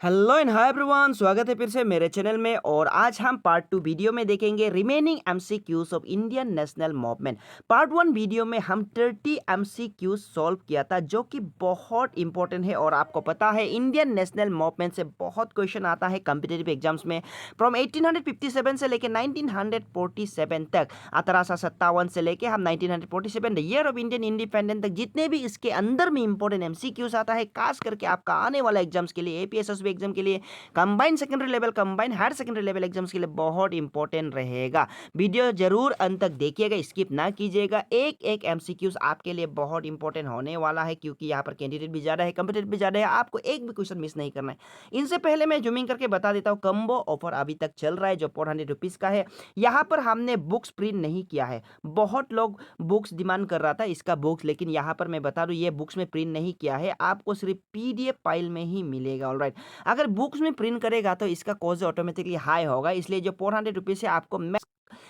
Hello and hi everyone, स्वागत है फिर से मेरे चैनल में। और आज हम पार्ट 2 वीडियो में देखेंगे remaining MCQs of Indian national movement. Part 1 video में हम 30 एमसीक्यूज सॉल्व किया था जो कि बहुत इंपॉर्टेंट है। और आपको पता है इंडियन नेशनल मूवमेंट से बहुत क्वेश्चन आता है कॉम्पिटिटिव एग्जाम्स में। फ्रॉम 1857 से लेकर 1947 तक, 1857 से लेकर हम 1947 the year of Indian independence तक, जितने भी इसके अंदर में इंपॉर्टेंट एमसीक्यूज आता है, खास करके आपका आने वाला एग्जाम्स के लिए, एपीएसएसबी एग्जाम के लिए, combined secondary level, combined higher secondary level exams के लिए बहुत इंपॉर्टेंट रहेगा। वीडियो जरूर अंत तक देखिएगा, स्किप ना कीजिएगा। एक एक एमसीक्यूज आपके लिए बहुत इंपॉर्टेंट होने वाला है, क्योंकि यहाँ पर कैंडिडेट भी ज्यादा है, कंपटीटर भी ज्यादा है, आपको एक भी क्वेश्चन मिस नहीं करना है। इनसे पहले मैं जूमिंग करके बता देता हूँ, कम्बो ऑफर अभी तक चल रहा है जो 400 रुपीज का है। यहाँ पर हमने बुक्स प्रिंट नहीं किया है। बहुत लोग बुक्स डिमांड कर रहा था इसका बुक्स, लेकिन यहाँ पर मैं बता दूं ये बुक्स में प्रिंट नहीं किया है, आपको सिर्फ पीडीएफ फाइल में ही मिलेगा। ऑलराइट, अगर बुक्स में प्रिंट करेगा तो इसका कॉस्ट ऑटोमेटिकली हाई होगा, इसलिए जो 400 रुपीज है आपको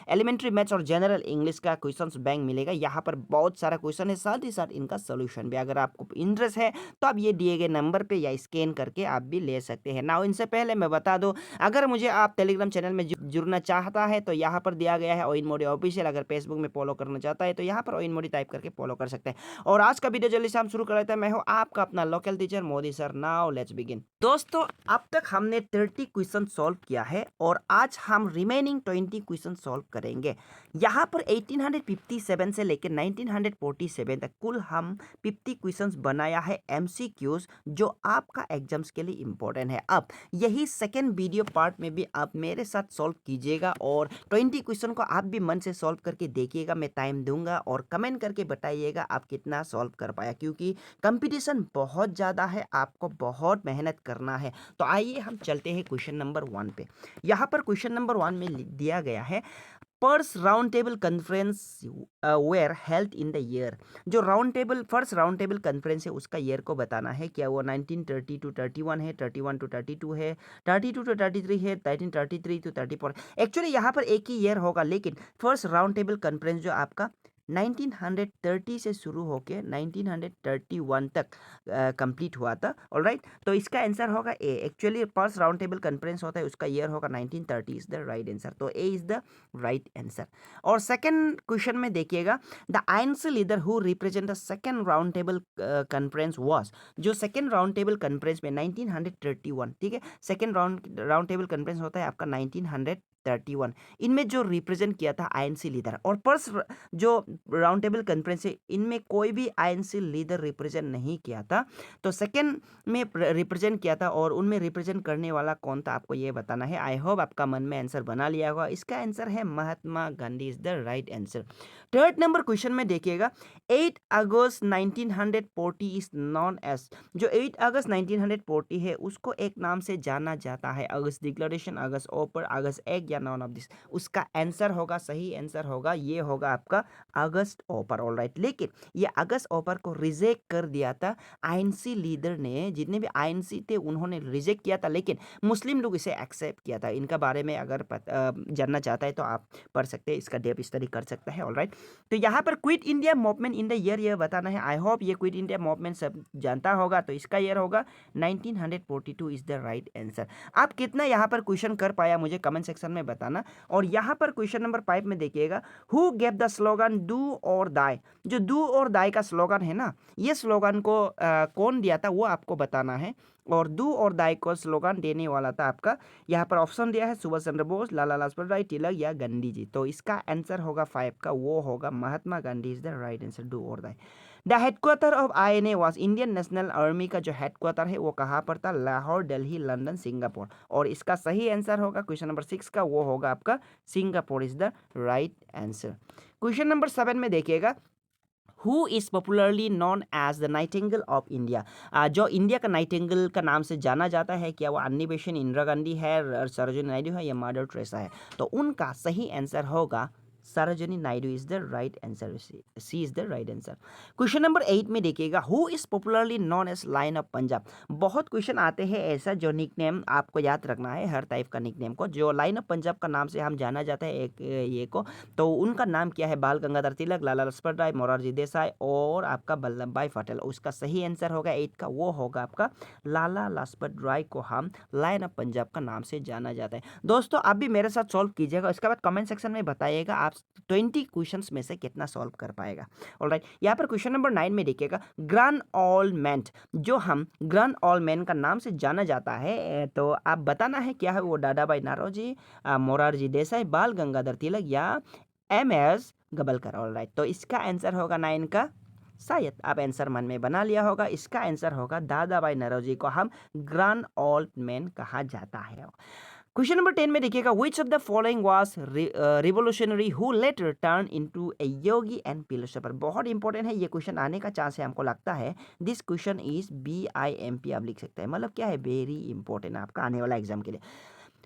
एलिमेंट्री मैथ्स और जनरल इंग्लिश का क्वेश्चंस बैंक मिलेगा। यहाँ पर बहुत सारा क्वेश्चन है, साथ ही साथ इनका सोल्यूशन भी। अगर आपको इंटरेस्ट है तो आप ये दिए गए नंबर पे या स्कैन करके आप भी ले सकते हैं। नाउ इनसे पहले मैं बता दूं, अगर मुझे आप टेलीग्राम चैनल में जुड़ना चाहता है तो यहाँ पर दिया गया है ओइन मोडी ऑफिशियल। अगर फेसबुक में फॉलो करना चाहता है तो यहाँ पर ओइन मोडी टाइप करके फॉलो कर सकते हैं। और आज का वीडियो जल्दी से हम शुरू कर लेते हैं। मैं हूँ आपका अपना local teacher Modi sir. Now let's begin. दोस्तों, अब तक हमने 30 क्वेश्चन सॉल्व किया है और आज हम रिमेनिंग 20 क्वेश्चन सॉल्व करेंगे। यहाँ पर 1857 से लेकर 1947 तक कुल हम 50 क्वेश्चंस बनाया है एमसीक्यूज, जो आपका एग्जाम्स के लिए इंपॉर्टेंट है। अब यही सेकेंड वीडियो पार्ट में भी आप मेरे साथ सॉल्व कीजिएगा और 20 क्वेश्चन को आप भी मन से सॉल्व करके देखिएगा। मैं टाइम दूंगा और कमेंट करके बताइएगा आप कितना सॉल्व कर पाया, क्योंकि कंपटीशन बहुत ज़्यादा है, आपको बहुत मेहनत करना है। तो आइए हम चलते हैं क्वेश्चन नंबर 1 पे। यहाँ पर क्वेश्चन नंबर 1 में दिया गया है, first round table conference where held in the year. जो फर्स्ट राउंड टेबल कॉन्फ्रेंस है उसका ईयर को बताना है। क्या वो 1930 टू 31 है, 31 टू 32 है, 32 टू 33 है, 1933 टू 34। एक्चुअली यहाँ पर एक ही ईयर होगा, लेकिन फर्स्ट राउंड टेबल कॉन्फ्रेंस जो आपका 1930 से शुरू होके 1931 तक कंप्लीट हुआ था। ऑलराइट, तो इसका आंसर होगा A. Actually first round table conference होता है, उसका ईयर होगा 1930 इज द राइट आंसर। तो ए इज द राइट आंसर। और सेकंड क्वेश्चन में देखिएगा, the INC leader who represent the second round table conference was. जो सेकंड राउंड टेबल कॉन्फ्रेंस में 1931, ठीक है, सेकंड राउंड टेबल कॉन्फ्रेंस होता है आपका 1931, इनमें जो रिप्रेजेंट किया था आईएनसी लीडर। और फर्स्ट जो राउंड टेबल कॉन्फ्रेंस है, इनमें कोई भी आईएनसी लीडर रिप्रेजेंट नहीं किया था, तो सेकंड में रिप्रेजेंट किया था। और उनमें रिप्रेजेंट करने वाला कौन था आपको ये बताना है। आई होप आपका मन में आंसर बना लिया होगा। इसका आंसर है Mahatma Gandhi is the right answer. Third number question में देखिएगा, 8 अगस्त 1940 इज नॉन एज। जो 8 अगस्त 1940 है उसको एक नाम से जाना जाता है, अगस्त डिक्लेरेशन, अगस्त ओपर, अगस्त एग, या नॉन ऑफ दिस। उसका आंसर होगा, सही आंसर होगा, ये होगा आपका अगस्त ओपर। ऑलराइट, लेकिन ये अगस्त ओपर को रिजेक्ट कर दिया था आईएनसी लीडर ने। जितने भी आईएनसी थे उन्होंने रिजेक्ट किया था, लेकिन मुस्लिम लोग इसे एक्सेप्ट किया था। इनका बारे में अगर जानना चाहता है तो आप पढ़ सकते हैं, इसका डेप स्टडी कर सकता है। ऑलराइट, तो यहाँ पर quit India movement in the year ये बताना है। आई होप ये क्विट इंडिया मूवमेंट सब जानता होगा, तो इसका ईयर होगा 1942 इज द राइट आंसर। आप कितना यहाँ पर क्वेश्चन कर पाया मुझे कमेंट सेक्शन में बताना। और यहाँ पर क्वेश्चन नंबर 5 में देखिएगा, who gave the slogan do or दाई। जो डू और दाई का स्लोगन है ना, ये स्लोगन को कौन दिया था वो आपको बताना है। और डू और दाई को स्लोगन देने वाला था आपका, यहाँ पर ऑप्शन दिया है, सुभाष चंद्र बोस, लाला लाजपत राय, तिलक, या गांधी जी। तो इसका आंसर होगा 5 का, वो होगा Mahatma Gandhi is the right answer, do or die. The headquarter of INA was, Indian National Army का जो हेडक्वार्टर है वो कहाँ पर था, लाहौर, दिल्ली, लंदन, सिंगापुर। और इसका सही आंसर होगा क्वेश्चन नंबर 6 का, वो होगा आपका Singapore is the right answer. Question number 7 में देखिएगा, who is popularly known as the nightingale of India. जो इंडिया का नाइटिंगेल का नाम से जाना जाता है, क्या वो अन्नी बेसेंट, इंदिरा गांधी है, सरोजिनी नायडू है, या मदर टेरेसा है। तो उनका सही आंसर होगा Sarojini Naidu is the right answer, C is the right answer. Question number 8 में देखिएगा, who is popularly known as lion of Punjab. बहुत क्वेश्चन आते हैं ऐसा जो निकनेम आपको याद रखना है, हर टाइप का निकनेम को, जो लायन ऑफ पंजाब का नाम से हम जाना जाता है एक ये को, तो उनका नाम क्या है? बाल गंगाधर तिलक, लाला लाजपत राय, मोरारजी देसाई और आपका वल्लभ भाई पटेल। उसका सही आंसर होगा 8 का, वो होगा आपका लाला लाजपत राय को हम लायन ऑफ पंजाब का नाम से जाना जाता है। दोस्तों आप भी मेरे साथ सॉल्व कीजिएगा, उसके बाद कमेंट सेक्शन में बताइएगा आप 20 क्वेश्चंस में से कितना सॉल्व कर पाएगा। ऑलराइट, यहाँ पर क्वेश्चन नंबर 9 में देखिएगा, ग्रैंड ऑलमेंट, जो हम ग्रैंड ऑलमेंट का नाम से जाना जाता है, तो आप बताना है क्या है वो? दादा भाई नौरोजी, मोरारजी देसाई, बाल गंगाधर तिलक या MS गबलकर। ऑलराइट, तो इसका आंसर होगा 9 का, शायद आप आंसर मन में बना लिया होगा, इसका आंसर होगा दादा भाई नौरोजी को हम ग्रैंड ओल्ड मैन कहा जाता है। क्वेश्चन नंबर 10 में देखिएगा, which of the following was revolutionary who letter turn into A Yogi and philosopher. बहुत इंपॉर्टेंट है, ये क्वेश्चन आने का चांस है हमको लगता है। दिस क्वेश्चन इज BIMP आप लिख सकते हैं, मतलब क्या है? वेरी इंपॉर्टेंट आपका आने वाला एग्जाम के लिए।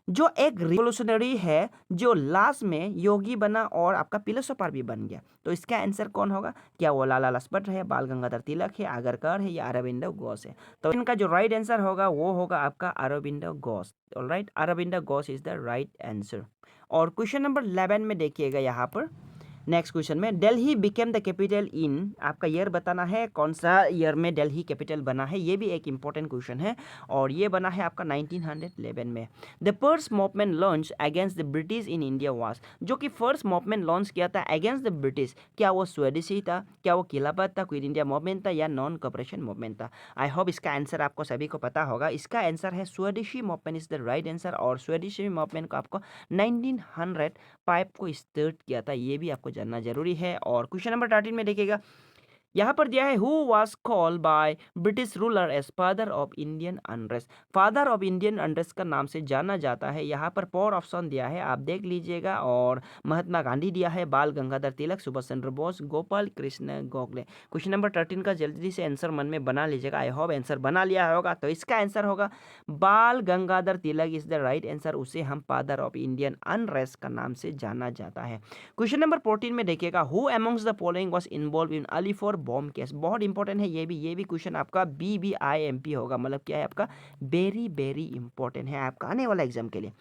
जो एक रिवोल्यूशनरी है जो लास्ट में योगी बना और आपका फिलोसोफर भी बन गया, तो इसका आंसर कौन होगा? क्या वो लाला लाजपत है, बाल गंगाधर तिलक है, आगरकर है या अरबिंदो घोष है? तो इनका जो राइट आंसर होगा वो होगा आपका Aurobindo Ghosh. Alright, Aurobindo Ghosh is the right answer. और क्वेश्चन नंबर 11 में देखिएगा, यहाँ पर नेक्स्ट क्वेश्चन में, Delhi became the capital in, आपका ईयर बताना है, कौन सा ईयर में दिल्ली कैपिटल बना है, ये भी एक इंपॉर्टेंट क्वेश्चन है, और ये बना है आपका 1911 में। The first movement launch against the British in India was, जो कि फर्स्ट मूवमेंट लॉन्च किया था अगेंस्ट द ब्रिटिश, क्या वो स्वदेशी था, क्या वो खिलाफत था, क्विट इंडिया मूवमेंट था या नॉन कॉपरेशन मूवमेंट था? आई होप इसका आंसर आपको सभी को पता होगा, इसका आंसर है स्वदेशी movement is the right answer. और स्वदेशी मूवमेंट को आपको 1905 को स्टार्ट किया था, ये भी आपको जानना जरूरी है। और क्वेश्चन नंबर 13 में देखिएगा, यहाँ पर दिया है, who was called by British ruler as father of Indian unrest. Father of Indian unrest का नाम से जाना जाता है, यहाँ पर 4 ऑप्शन दिया है, आप देख लीजिएगा। और महात्मा गांधी दिया है, बाल गंगाधर तिलक, सुभाष चंद्र बोस, गोपाल कृष्ण गोखले। क्वेश्चन नंबर 13 का जल्दी से आंसर मन में बना लीजिएगा, आई होप आंसर बना लिया होगा। तो इसका आंसर होगा बाल Gangadhar Tilak is the right answer, उसे हम फादर ऑफ इंडियन अनरेस्ट का नाम से जाना जाता है। क्वेश्चन नंबर 14 में देखिएगा, who amongst the following was involve in Alipur bomb case. बहुत इंपॉर्टेंट है ये भी क्वेश्चन आपका BBIMP होगा, मतलब क्या है आपका? वेरी वेरी इंपॉर्टेंट है आपका आने वाला एग्जाम के लिए।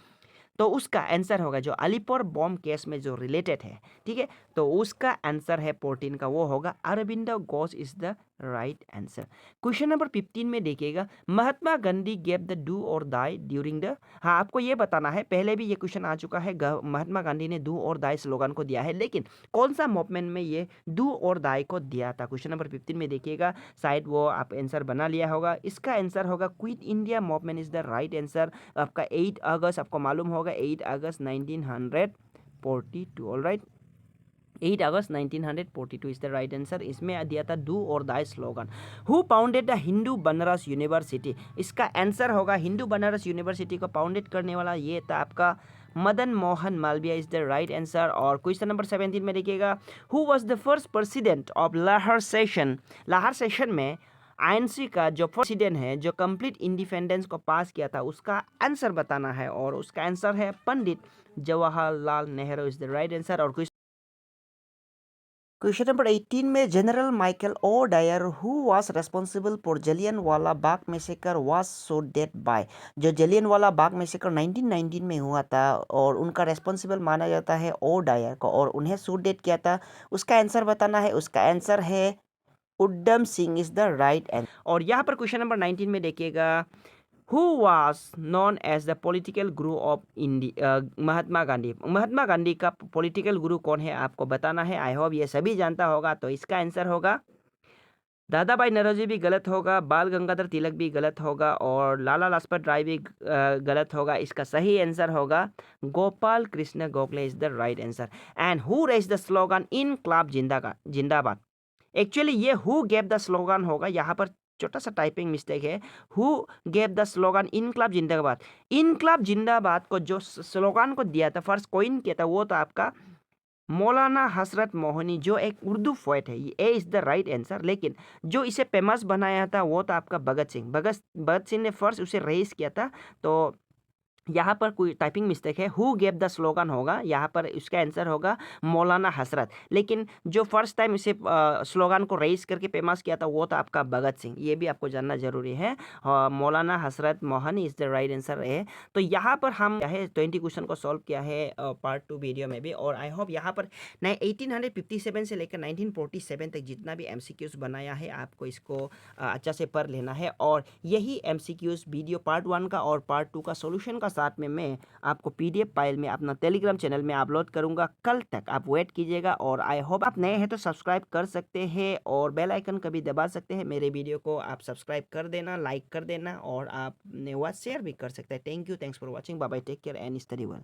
तो उसका आंसर होगा जो अलीपुर बॉम्ब केस में जो रिलेटेड है, ठीक है, तो उसका आंसर है 14 का, वो होगा Aurobindo Ghosh is the right answer. Question number 15 में देखिएगा, Mahatma Gandhi gave the do or die during the, हाँ आपको ये बताना है, पहले भी ये क्वेश्चन आ चुका है, महात्मा गांधी ने डू और डाई स्लोगन को दिया है, लेकिन कौन सा मूवमेंट में ये डू और डाई को दिया था? क्वेश्चन नंबर 15 में देखिएगा, शायद वो आप आंसर बना लिया होगा, इसका आंसर होगा quit India movement is the right answer. आपका 8 अगस्त आपको मालूम होगा, 8 अगस्त 1942। Alright, 8 August 1942 is the right answer. इसमें दिया था do or die slogan. Who founded the Hindu Banaras university, इसका आंसर होगा हिंदू बनारस यूनिवर्सिटी को फाउंडेड करने वाला ये था आपका Madan Mohan Malviya is the right answer. और क्वेश्चन नंबर 17 में देखिएगा, who was the first president of Lahore session. Lahore session में INC का जो प्रेसिडेंट है जो कंप्लीट इंडिपेंडेंस को पास किया था, उसका आंसर बताना है, और उसका आंसर है Pandit Jawaharlal Nehru is the right answer. और क्वेश्चन नंबर 18 में, General Michael O'Dwyer who was responsible for Jallianwala Bagh massacre was so dead by. जो जलियनवाला बाग मैसेकर 1919 में हुआ था और उनका रेस्पॉन्सिबल माना जाता है ओ डायर को, और उन्हें शूट डेड किया था, उसका आंसर बताना है। उसका आंसर है Udham Singh is the right answer. और यहाँ पर क्वेश्चन नंबर 19 में देखिएगा, who was known as the political guru of India. Mahatma Gandhi, Mahatma Gandhi का पॉलिटिकल गुरु कौन है आपको बताना है। आई होप ये सभी जानता होगा, तो इसका आंसर होगा दादा भाई नौरोजी भी गलत होगा, बाल गंगाधर तिलक भी गलत होगा, और लाला लाजपत राय भी गलत होगा। इसका सही आंसर होगा Gopal Krishna Gokhale is the right answer. And who raise the slogan इन क्लब जिंदाबाद। एक्चुअली ये हु गेव द स्लोगन होगा, यहाँ पर छोटा सा टाइपिंग मिस्टेक है। हु गेव द स्लोगन इनकलाब जिंदाबाद। इनकलाब जिंदाबाद को जो स्लोगन को दिया था, फर्स्ट कोइन किया था, वो तो आपका मौलाना हसरत मोहनी, जो एक उर्दू पोएट है। ये इज द राइट आंसर। लेकिन जो इसे फेमस बनाया था वो तो आपका भगत सिंह ने फर्स्ट उसे रेस किया था। तो यहाँ पर कोई टाइपिंग मिस्टेक है, हु गेव द स्लोगन होगा, यहाँ पर इसका आंसर होगा मौलाना हसरत। लेकिन जो फर्स्ट टाइम इसे स्लोगन को रेज करके फेमस किया था वो था आपका भगत सिंह, ये भी आपको जानना जरूरी है। मौलाना हसरत Mohan is the right answer है। तो यहाँ पर हम क्या है 20 क्वेश्चन को सॉल्व किया है पार्ट 2 वीडियो में भी, और आई होप यहाँ पर 1857 से लेकर 1947 तक जितना भी एमसीक्यूज बनाया है आपको इसको अच्छा से पढ़ लेना है। और यही एमसीक्यूज वीडियो पार्ट 1 का और पार्ट 2 का सॉल्यूशन का साथ में मैं आपको पीडीएफ फाइल में अपना टेलीग्राम चैनल में अपलोड करूंगा। कल तक आप वेट कीजिएगा, और आई होप आप नए हैं तो सब्सक्राइब कर सकते हैं और बेल आइकन कभी दबा सकते हैं। मेरे वीडियो को आप सब्सक्राइब कर देना, लाइक कर देना, और आपने वह शेयर भी कर सकते हैं। Thank you, thanks for watching, bye bye, take care and study well.